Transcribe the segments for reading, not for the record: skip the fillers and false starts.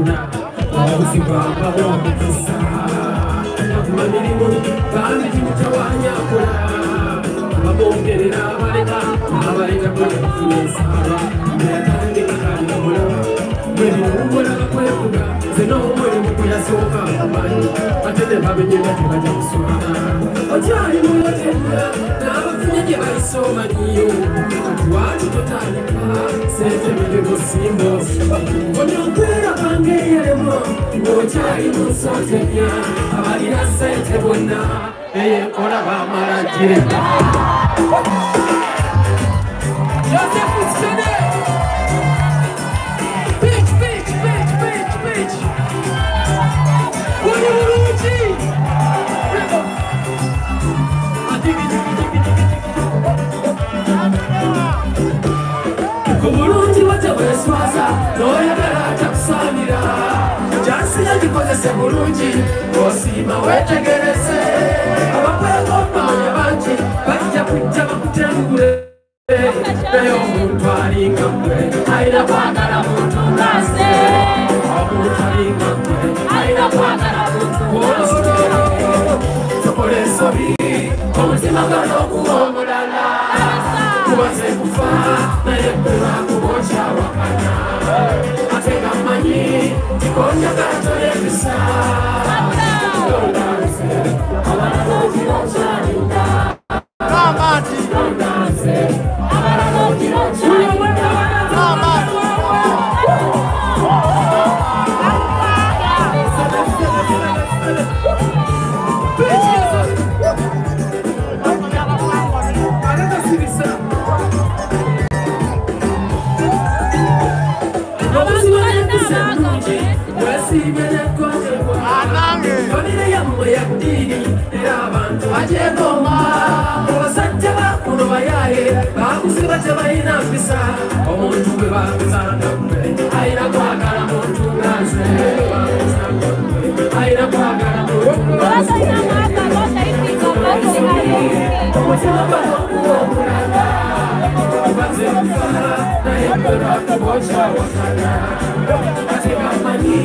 bakuna ubuzima babomukisa akumamirimu kandi kimutawanyakula ababongerera abaleka abaleka kwefunesaba neatandikakaliamulaba mwebinongolaga kwefuga zenoomwerimu kuyasooka amanyi ate ne babenyera tebaja kusomana okyali mulotera n'abafunye gye baisoomanyiyo katuwaki totandika sente mirimu simbosi onyokwera bange yeremo ng'okyali musotemya abalina sente bonna eyekola bamala gireka Joseph Usene Bitch, bitch, bitch, bitch, bitch Wani Mulungi Kumulungi wateweswaza noyagala atakusaanira jansi yagikozese bulungi osiima wetegereze abakwegomanya bangi bajja kujja bakutengule naye omuntu alinga mmwe alina kwagala muntu ngase omuntu alinga mmwe alina kwagala muntu sokola ensobi omutima gano okuba omulala kubaze kufa naye bbula kubokya wakanya ate nga mmanyi tikonyagala toyebisa omuntu bwe bakuzanga mmwe alina kwagala muntu ngaze alina kwagala muntu ngaze omutima gano okuba omulala kubaze kufa naye bbera kubokya wakana ate bamanyi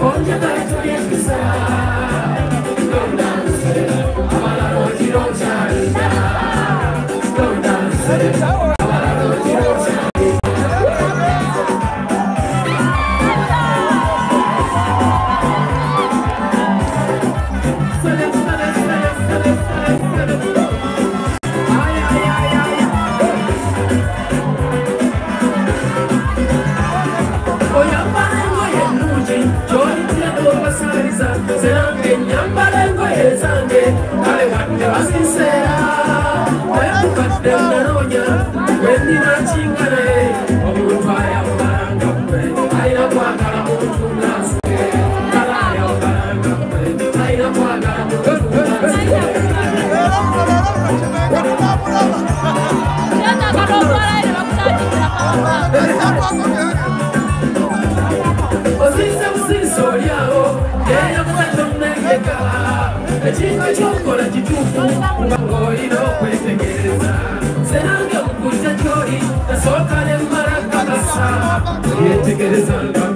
onjagala tolyekisa gondanse abalala ogira okyalina gondanse ekintu ekyokola kituufu nga ng'olina okwetegereza nze nange okukuza gy'oli nasooka ne mmala kakasa yetegereza nga